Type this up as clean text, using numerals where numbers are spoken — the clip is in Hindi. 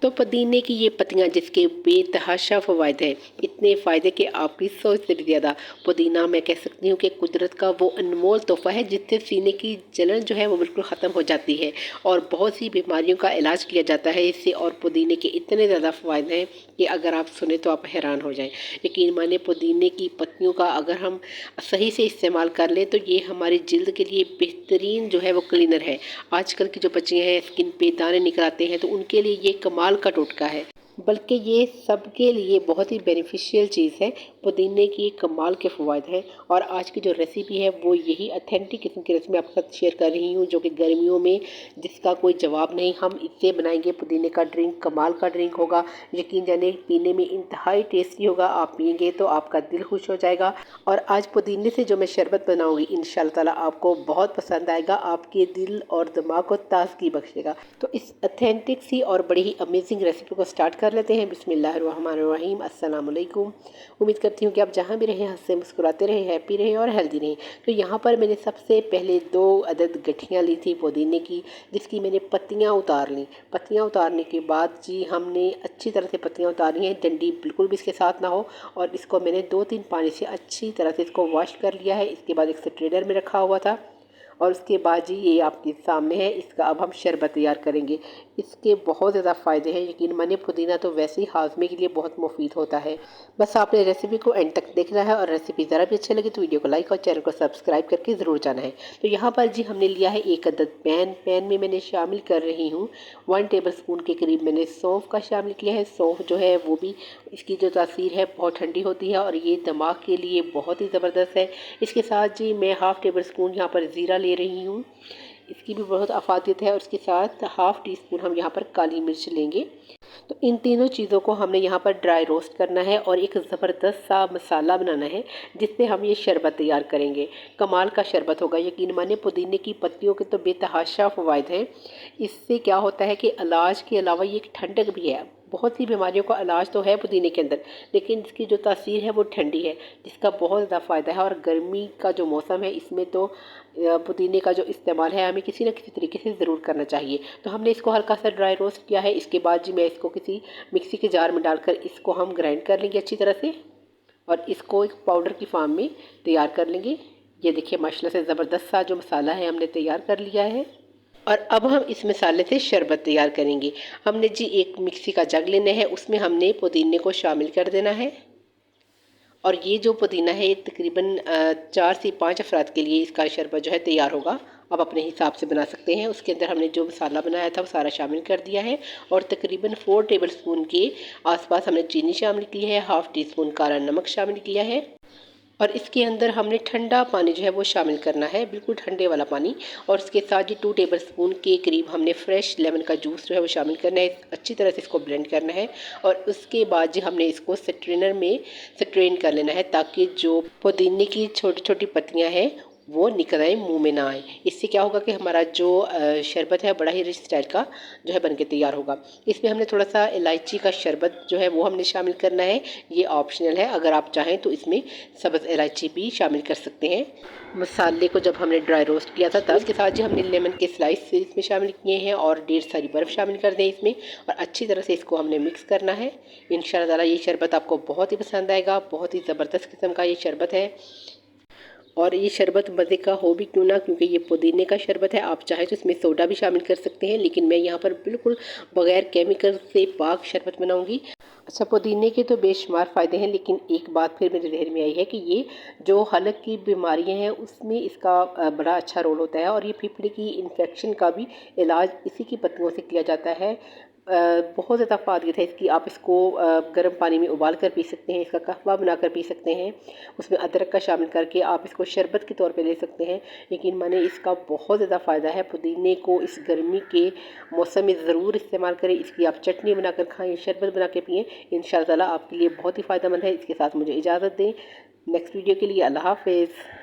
तो पुदीने की ये पत्तियां जिसके बेतहाशा फ़वाइद हैं, इतने फ़ायदे कि आपकी सोच से भी ज़्यादा। पुदीना मैं कह सकती हूँ कि कुदरत का वो अनमोल तोहफ़ा है जिससे सीने की जलन जो है वो बिल्कुल ख़त्म हो जाती है और बहुत सी बीमारियों का इलाज किया जाता है इससे। और पुदीने के इतने ज़्यादा फ़वाइद हैं कि अगर आप सुने तो आप हैरान हो जाएं। यकीन माने पुदीने की पत्तियों का अगर हम सही से इस्तेमाल कर लें तो ये हमारी जिल्द के लिए बेहतरीन जो है वो क्लीनर है। आजकल की जो बच्चियाँ हैं स्किन पे दाने निकल आते हैं तो उनके लिए ये कमाल का टोटका है, बल्कि ये सबके लिए बहुत ही बेनिफिशियल चीज़ है। पुदीने की कमाल के फ़वाइद हैं और आज की जो रेसिपी है वो यही ऑथेंटिक किस्म की रेसिपी आपके साथ शेयर कर रही हूँ जो कि गर्मियों में जिसका कोई जवाब नहीं। हम इससे बनाएंगे पुदीने का ड्रिंक, कमाल का ड्रिंक होगा। यकीन जाने पीने में इंतहाई टेस्टी होगा। आप पिएंगे तो आपका दिल खुश हो जाएगा। और आज पुदीने से जो मैं शरबत बनाऊंगी इंशाल्लाह ताला आपको बहुत पसंद आएगा, आपके दिल और दिमाग को ताजगी बख्शेगा। तो इस ऑथेंटिक सी और बड़ी ही अमेजिंग रेसिपी को स्टार्ट कर लेते हैं। बिस्मिल्लाहिर्रहमानिर्रहीम। अस्सलाम वालेकुम। उम्मीद करती हूँ कि आप जहाँ भी रहें हंसते मुस्कुराते रहें, हैप्पी रहें और हेल्दी रहें। तो यहाँ पर मैंने सबसे पहले 2 अदद गठियाँ ली थी पुदीने की, जिसकी मैंने पत्तियाँ उतार लीं। पत्तियाँ उतारने के बाद जी हमने अच्छी तरह से पत्तियाँ उतारी हैं, डंडी बिल्कुल भी इसके साथ ना हो। और इसको मैंने 2-3 पानी से अच्छी तरह से इसको वॉश कर लिया है। इसके बाद एक स्ट्रेनर में रखा हुआ था और उसके बाद जी ये आपके सामने है। इसका अब हम शरबत तैयार करेंगे। इसके बहुत ज़्यादा फ़ायदे हैं। यकीन मानिए पुदीना तो वैसे ही हाजमे के लिए बहुत मुफीद होता है। बस आपने रेसिपी को एंड तक देखना है और रेसिपी ज़रा भी अच्छी लगी तो वीडियो को लाइक और चैनल को सब्सक्राइब करके ज़रूर जाना है। तो यहाँ पर जी हमने लिया है 1 अदद पैन में मैंने शामिल कर रही हूँ 1 टेबल स्पून के करीब मैंने सौंफ का शामिल किया है। सौंफ जो है वो भी इसकी जो तासीर है बहुत ठंडी होती है और ये दिमाग के लिए बहुत ही ज़बरदस्त है। इसके साथ जी मैं हाफ़ टेबल स्पून यहाँ पर ज़ीरा ले रही हूँ, इसकी भी बहुत अफादियत है। और उसके साथ हाफ़ टी स्पून हम यहाँ पर काली मिर्च लेंगे। तो इन तीनों चीज़ों को हमने यहाँ पर ड्राई रोस्ट करना है और एक ज़बरदस्त सा मसाला बनाना है जिससे हम ये शरबत तैयार करेंगे। कमाल का शरबत होगा। यकीन मानिए पुदीने की पत्तियों के तो बेतहाशा फ़वाइद हैं। इससे क्या होता है कि इलाज के अलावा ये एक ठंडक भी है। बहुत सी बीमारियों का इलाज तो है पुदीने के अंदर, लेकिन इसकी जो तासीर है वो ठंडी है, जिसका बहुत ज़्यादा फ़ायदा है। और गर्मी का जो मौसम है इसमें तो पुदीने का जो इस्तेमाल है हमें किसी न किसी तरीके से ज़रूर करना चाहिए। तो हमने इसको हल्का सा ड्राई रोस्ट किया है। इसके बाद जी मैं इसको किसी मिक्सी के जार में डालकर इसको हम ग्राइंड कर लेंगे अच्छी तरह से और इसको एक पाउडर की फॉर्म में तैयार कर लेंगे। ये देखिए माशाल्लाह से ज़बरदस्त सा जो मसाला है हमने तैयार कर लिया है। और अब हम इस मसाले से शरबत तैयार करेंगे। हमने जी एक मिक्सी का जग लेना है, उसमें हमने पुदीने को शामिल कर देना है। और ये जो पुदीना है ये तकरीबन 4 से 5 अफराद के लिए इसका शरबत जो है तैयार होगा। आप अपने हिसाब से बना सकते हैं। उसके अंदर हमने जो मसाला बनाया था वो सारा शामिल कर दिया है और तकरीबन 4 टेबल स्पून के आसपास हमने चीनी शामिल की है, हाफ़ टी स्पून काला नमक शामिल किया है और इसके अंदर हमने ठंडा पानी जो है वो शामिल करना है, बिल्कुल ठंडे वाला पानी। और इसके साथ जी 2 टेबल स्पून के करीब हमने फ्रेश लेमन का जूस जो है वो शामिल करना है। अच्छी तरह से इसको ब्लेंड करना है और उसके बाद जी हमने इसको स्ट्रेनर में स्ट्रेन कर लेना है ताकि जो पुदीने की छोटी छोटी पत्तियां हैं वो निकल आए, मुंह में ना आए। इससे क्या होगा कि हमारा जो शरबत है बड़ा ही रिच स्टाइल का जो है बनके तैयार होगा। इसमें हमने थोड़ा सा इलायची का शरबत जो है वो हमने शामिल करना है। ये ऑप्शनल है, अगर आप चाहें तो इसमें सब्ज़ इलायची भी शामिल कर सकते हैं। मसाले को जब हमने ड्राई रोस्ट किया था तब इसके साथ जो हमने लेमन के स्लाइस इसमें शामिल किए हैं और ढेर सारी बर्फ़ शामिल कर दें इसमें और अच्छी तरह से इसको हमने मिक्स करना है। इंशाल्लाह ताला ये शरबत आपको बहुत ही पसंद आएगा। बहुत ही ज़बरदस्त किस्म का ये शरबत है और ये शरबत मज़े का हो भी क्यों ना, क्योंकि ये पुदीने का शरबत है। आप चाहे तो इसमें सोडा भी शामिल कर सकते हैं, लेकिन मैं यहाँ पर बिल्कुल बग़ैर केमिकल से पाक शरबत बनाऊँगी। अच्छा, पुदीने के तो बेशुमार फ़ायदे हैं, लेकिन एक बात फिर मेरे ज़हन में आई है कि ये जो हलक की बीमारियां हैं उसमें इसका बड़ा अच्छा रोल होता है और ये फेफड़े की इन्फेक्शन का भी इलाज इसी की पत्तियों से किया जाता है। बहुत ज़्यादा फ़ायदा है इसकी। आप इसको गर्म पानी में उबाल कर पी सकते हैं, इसका कहवा बनाकर पी सकते हैं, उसमें अदरक का शामिल करके आप इसको शरबत के तौर पे ले सकते हैं। यकीन माने इसका बहुत ज़्यादा फ़ायदा है। पुदीने को इस गर्मी के मौसम में ज़रूर इस्तेमाल करें। इसकी आप चटनी बनाकर खाएँ, शरबत बना के पिएँ, इंशाअल्लाह ताला आपके लिए बहुत ही फ़ायदेमंद है। इसके साथ मुझे इजाज़त दें। नेक्स्ट वीडियो के लिए अल्लाह हाफ़िज़।